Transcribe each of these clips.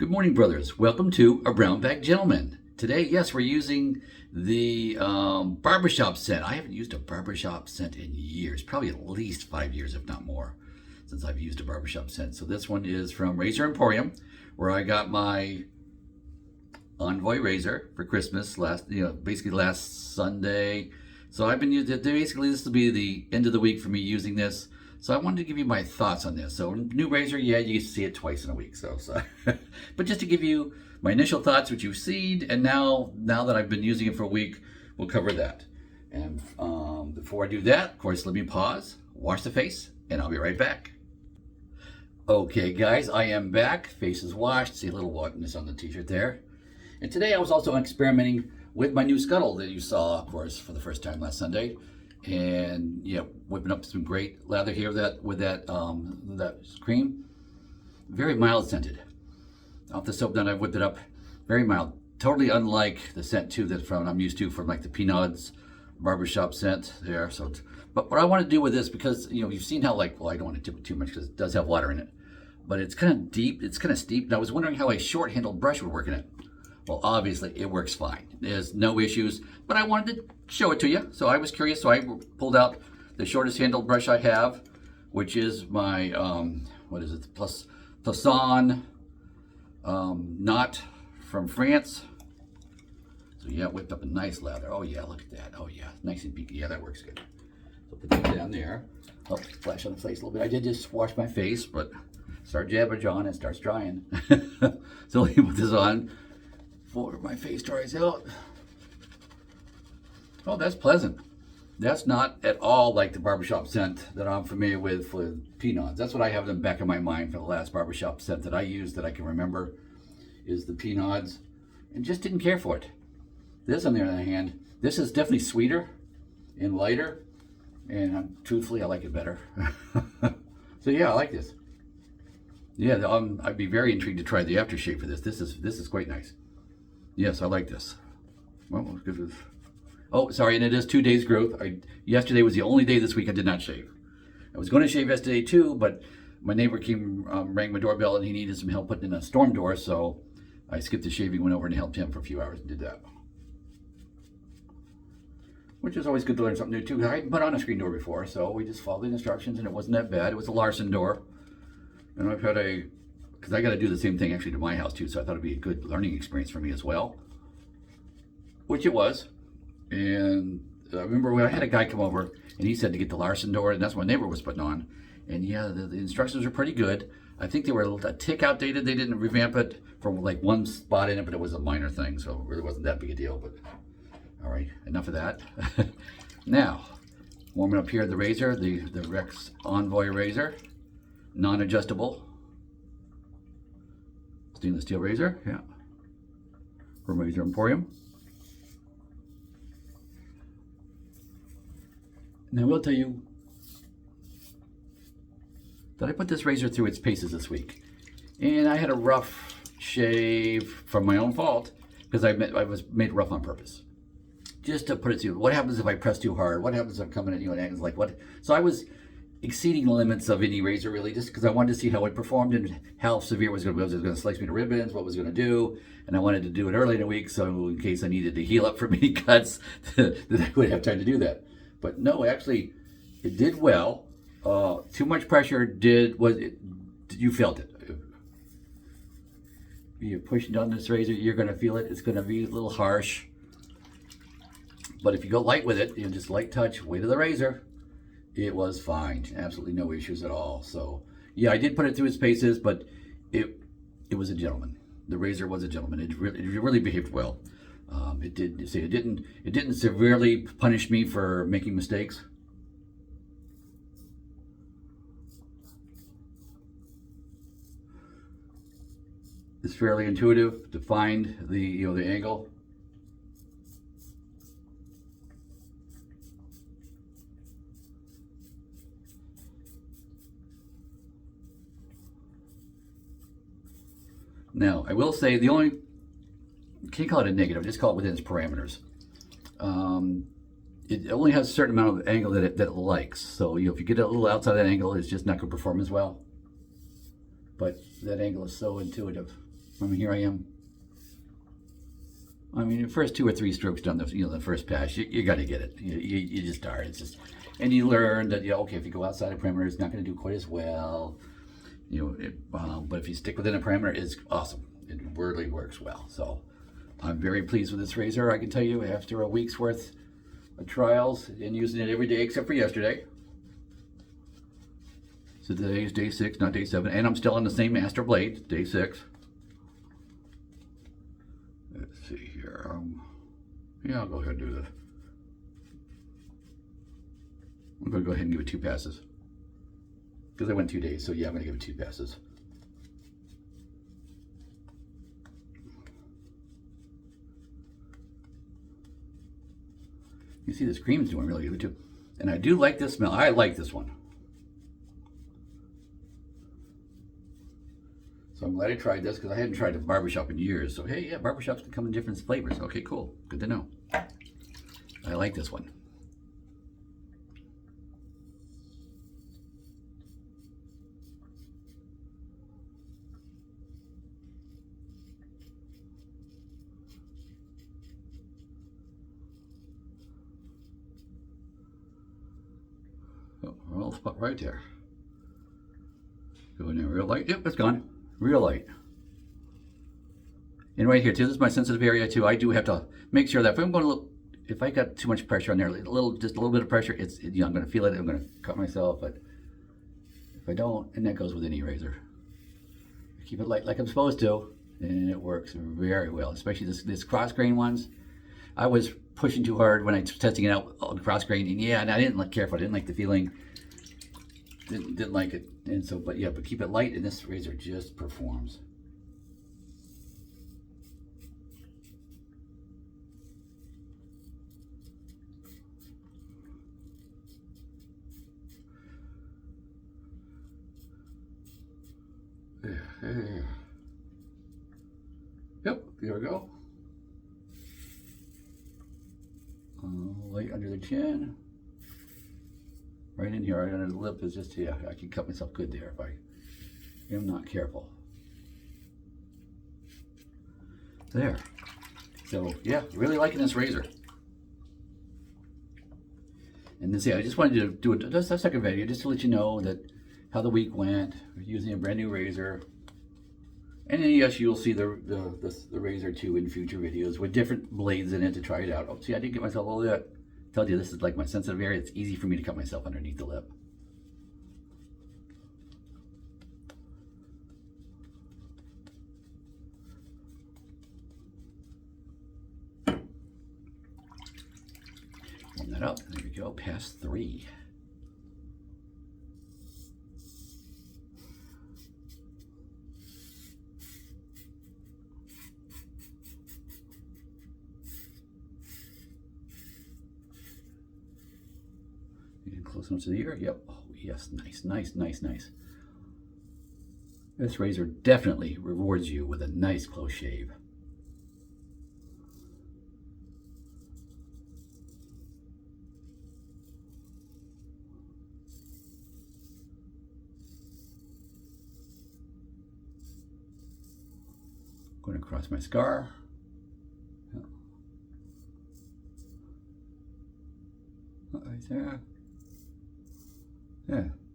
Good morning, brothers. Welcome to A Brown Bag Gentleman. Today, yes, we're using the barbershop scent. I haven't used a barbershop scent in years, probably at least 5 years, if not more, since I've used a barbershop scent. So this one is from Emporium, where I got my Envoy razor for Christmas basically last Sunday. So I've been using it. Basically, this will be the end of the week for me using this. So I wanted to give you my thoughts on this. So new razor, yeah, you see it twice in a week. So but just to give you my initial thoughts, which you've seen, and now that I've been using it for a week, we'll cover that. And before I do that, of course, let me pause, wash the face, and I'll be right back. Okay, guys, I am back. Face is washed. See a little wetness on the t-shirt there. And today I was also experimenting with my new scuttle that you saw, of course, for the first time last Sunday. And yeah, whipping up some great lather here with that cream. Very mild scented. Off the soap, then I whipped it up. Very mild. Totally unlike the scent too that I'm used to from like the Peanuts barbershop scent there. But what I want to do with this, because you've seen how I don't want to tip it too much because it does have water in it, but it's kind of deep. It's kind of steep. And I was wondering how a short-handled brush would work in it. Well, obviously it works fine. There's no issues, but I wanted to show it to you. So I was curious, so I pulled out the shortest handled brush I have, which is my, Plisson knot from France. So yeah, whipped up a nice lather. Oh yeah, look at that. Oh yeah, nice and beaky. Yeah, that works good. So put that down there. Oh, splash on the face a little bit. I did just wash my face, but start jabbing on, it starts drying. So let me put this on. Before my face dries out. Oh, that's pleasant. That's not at all like the barbershop scent that I'm familiar with Peanuts. That's what I have in the back of my mind for the last barbershop scent that I used that I can remember is the Peanuts, and just didn't care for it. This, on the other hand, this is definitely sweeter and lighter, and truthfully, I like it better. So yeah, I like this. Yeah, I'd be very intrigued to try the aftershave for this. This is quite nice. Yes, I like this. Well, let's give this. Oh, sorry, and it is 2 days growth. Yesterday was the only day this week I did not shave. I was going to shave yesterday too, but my neighbor rang my doorbell and he needed some help putting in a storm door, so I skipped the shaving, went over and helped him for a few hours and did that. Which is always good to learn something new too. I hadn't put on a screen door before, so we just followed the instructions and it wasn't that bad. It was a Larson door. And I've had because I got to do the same thing actually to my house too, so I thought it'd be a good learning experience for me as well, which it was. And I remember when I had a guy come over and he said to get the Larson door, and that's what my neighbor was putting on. And yeah, the instructions were pretty good. I think they were a tick outdated. They didn't revamp it for like one spot in it, but it was a minor thing, so it really wasn't that big a deal. But all right, enough of that. Now, warming up here the razor, the Rex Envoy razor, non-adjustable. Stainless steel razor, yeah, from Razor Emporium. And I will tell you that I put this razor through its paces this week, and I had a rough shave from my own fault because I was made rough on purpose, just to put it through. What happens if I press too hard? What happens if I'm coming at you and angles like what? So I was exceeding the limits of any razor really, just because I wanted to see how it performed and how severe it was going to be. Was it going to slice me to ribbons? What was it going to do? And I wanted to do it early in the week, so in case I needed to heal up from any cuts, that I would have time to do that. But no, actually, it did well. Too much pressure you felt it. You're pushing down this razor, you're going to feel it. It's going to be a little harsh. But if you go light with it, just light touch, weight of the razor, it was fine. Absolutely no issues at all. So yeah, I did put it through its paces, but it was a gentleman. The razor was a gentleman. It really behaved well. It didn't severely punish me for making mistakes. It's fairly intuitive to find the angle. Now, I will say can't call it a negative, just call it within its parameters. It only has a certain amount of angle that it likes. So if you get a little outside that angle, it's just not going to perform as well. But that angle is so intuitive. I mean, here I am. I mean, the first 2 or 3 strokes down the first pass, you got to get it. You just are. It's just, and you learn that okay, if you go outside a perimeter, it's not going to do quite as well. But if you stick within a perimeter, it's awesome. It really works well. So I'm very pleased with this razor. I can tell you, after a week's worth of trials and using it every day except for yesterday. So today is day 6, not day 7, and I'm still on the same Astra blade, day 6. Let's see here. Yeah, I'll go ahead and do this. I'm going to go ahead and give it 2 passes. Because I went 2 days, so yeah, I'm going to give it 2 passes. You see this cream's doing really good too. And I do like this smell. I like this one. So I'm glad I tried this because I hadn't tried a barbershop in years. So hey, yeah, barbershops can come in different flavors. Okay, cool. Good to know. I like this one. Oh, a little spot right there. Go in there real light. Yep, it's gone. Real light. And right here too, this is my sensitive area too. I do have to make sure that if I'm going to if I got too much pressure on there, just a little bit of pressure, I'm going to feel it. I'm going to cut myself. But if I don't, and that goes with any razor, keep it light like I'm supposed to, and it works very well. Especially this cross grain ones. I was pushing too hard when I was testing it out on cross grain, and yeah, and I didn't care for it. I didn't like the feeling. Didn't like it, and so but keep it light, and this razor just performs. Yep, there we go. Light under the chin. Right in here, right under the lip is just, yeah, I can cut myself good there if I am not careful. There. So, yeah, really liking this razor. And this, yeah, I just wanted to do just a second video just to let you know that how the week went. We're using a brand new razor. And then, yes, you'll see the razor too in future videos with different blades in it to try it out. Oh, see, I did get myself a little bit. I told you this is like my sensitive area. It's easy for me to cut myself underneath the lip. Warm that up. There we go. Pass 3. Close enough to the ear. Yep. Oh, yes. Nice, nice, nice, nice. This razor definitely rewards you with a nice close shave. Going across my scar. Right there.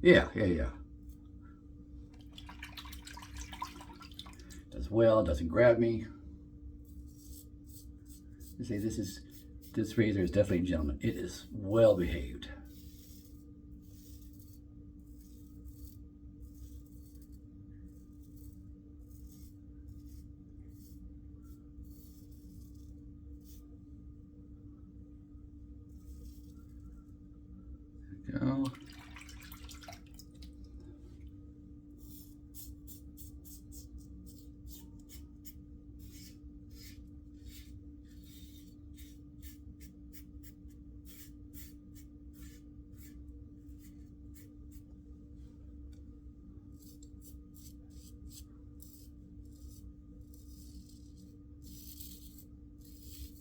Yeah. Does well, doesn't grab me. I say this razor is definitely a gentleman. It is well behaved. There we go.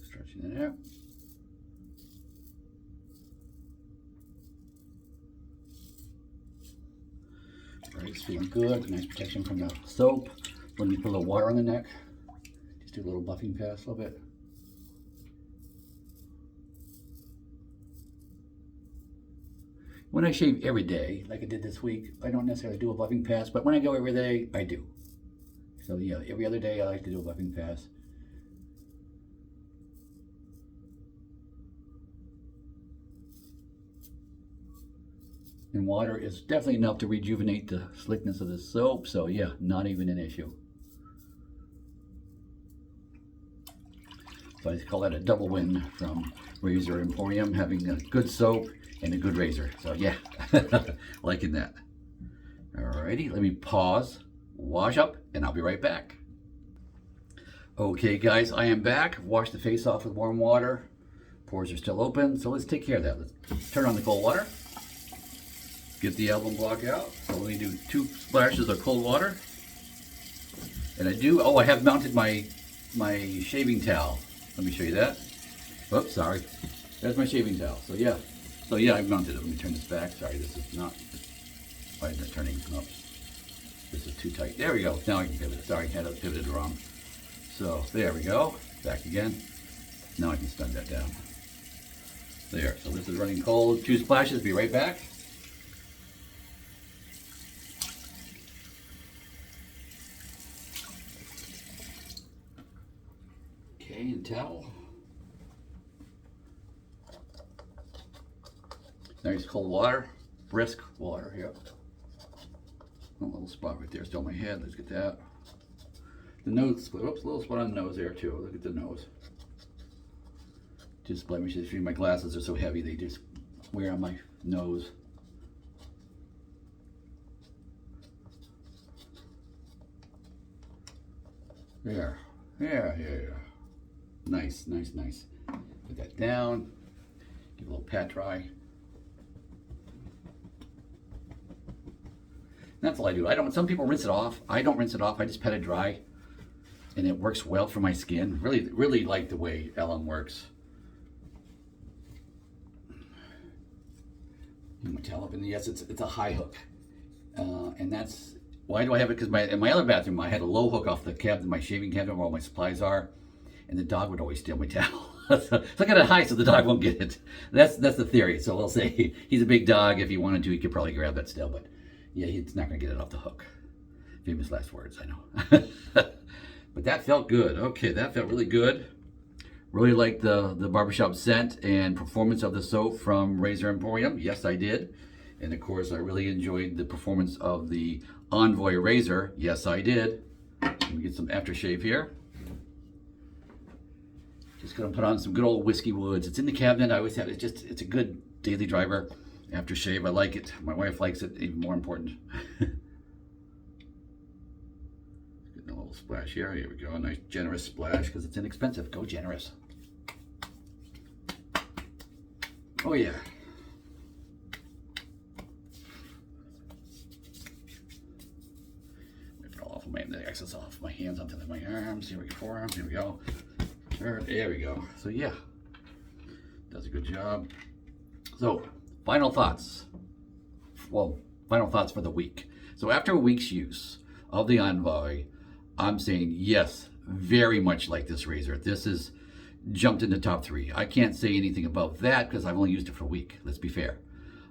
Stretching it out. Right, it's feeling good. Nice protection from the soap. Let me put a little water on the neck. Just do a little buffing pass a little bit. When I shave every day, like I did this week, I don't necessarily do a buffing pass, but when I go every day, I do. So yeah, every other day I like to do a buffing pass. And water is definitely enough to rejuvenate the slickness of the soap, so yeah, not even an issue. So I call that a double win from Razor Emporium, having a good soap and a good razor. So yeah, liking that. Alrighty, let me pause, wash up, and I'll be right back. Okay guys, I am back. Wash the face off with warm water. Pores are still open, so let's take care of that. Let's turn on the cold water. Get the alum block out. So let me do 2 splashes of cold water. And I have mounted my shaving towel. Let me show you that. Oops, sorry. There's my shaving towel. So yeah, I've mounted it. Let me turn this back. Sorry, this is not, why is it turning? Oops. This is too tight. There we go. Now I can pivot it. Sorry, I had it pivoted wrong. So there we go. Back again. Now I can spin that down. There. So this is running cold. 2 splashes. Be right back. Okay, and towel. Nice cold water. Brisk water here. A little spot right there. Still on my head. Let's get that. The nose, whoops, a little spot on the nose there too. Look at the nose. Just blemishes. My glasses are so heavy, they just wear on my nose. There. Yeah. Nice. Put that down. Give a little pat dry. That's all I do. Some people rinse it off. I don't rinse it off. I just pat it dry. And it works well for my skin. Really like the way alum works. My towel up, and yes, it's a high hook, and that's why do I have it? Because in my other bathroom, I had a low hook off the cabinet, my shaving cabinet where all my supplies are, and the dog would always steal my towel. So I got it high so the dog won't get it. That's the theory. So we'll say he's a big dog. If he wanted to, he could probably grab that still, but yeah, he's not going to get it off the hook. Famous last words, I know. But that felt good. Okay, that felt really good. Really liked the barbershop scent and performance of the soap from Razor Emporium. Yes, I did. And of course, I really enjoyed the performance of the Envoy razor. Yes, I did. Let me get some aftershave here. Just gonna put on some good old Whiskey Woods. It's in the cabinet. I always have it. It's a good daily driver aftershave. I like it. My wife likes it. Even more important. Getting a little splash here. Here we go. A nice generous splash because it's inexpensive. Go generous. Oh yeah. Rip it all off of the excess off my hands onto my arms. Here we go. Forearms. Here we go. There we go. So yeah, does a good job. So final thoughts. Well, final thoughts for the week. So after a week's use of the Envoy, I'm saying yes, very much like this razor. This is jumped into top 3. I can't say anything about that because I've only used it for a week. Let's be fair.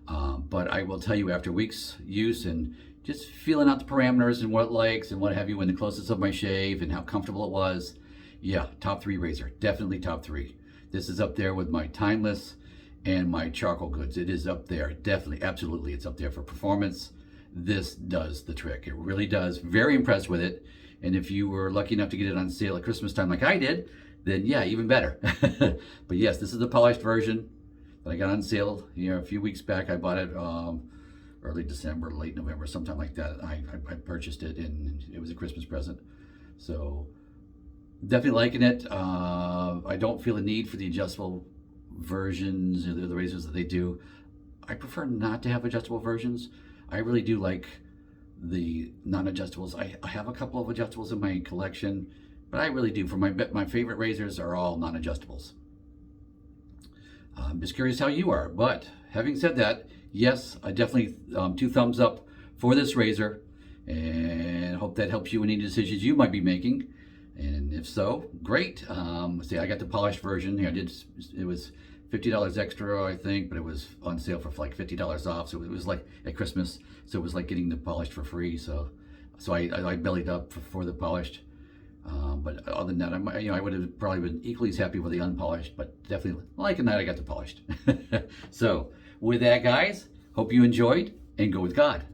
But I will tell you after a week's use and just feeling out the parameters and what it likes and what have you in the closest of my shave and how comfortable it was. Yeah, top 3 razor. Definitely top 3. This is up there with my Timeless and my charcoal goods. It is up there. Definitely, absolutely. It's up there for performance. This does the trick. It really does. Very impressed with it. And if you were lucky enough to get it on sale at Christmas time like I did, then yeah, even better. But yes, this is the polished version that I got on sale a few weeks back. I bought it early December, late November, sometime like that. I purchased it and it was a Christmas present. So definitely liking it. I don't feel a need for the adjustable versions or the razors that they do. I prefer not to have adjustable versions. I really do like the non-adjustables. I have a couple of adjustables in my collection, but I really do. For my favorite razors are all non-adjustables. I'm just curious how you are. But having said that, yes, I definitely 2 thumbs up for this razor. And I hope that helps you in any decisions you might be making. And if so, great. See, I got the polished version. I did. It was $50 extra, I think, but it was on sale for like $50 off. So it was like at Christmas. So it was like getting the polished for free. So I bellied up for the polished. But other than that, I would have probably been equally as happy with the unpolished, but definitely liking that I got the polished. So with that, guys, hope you enjoyed and go with God.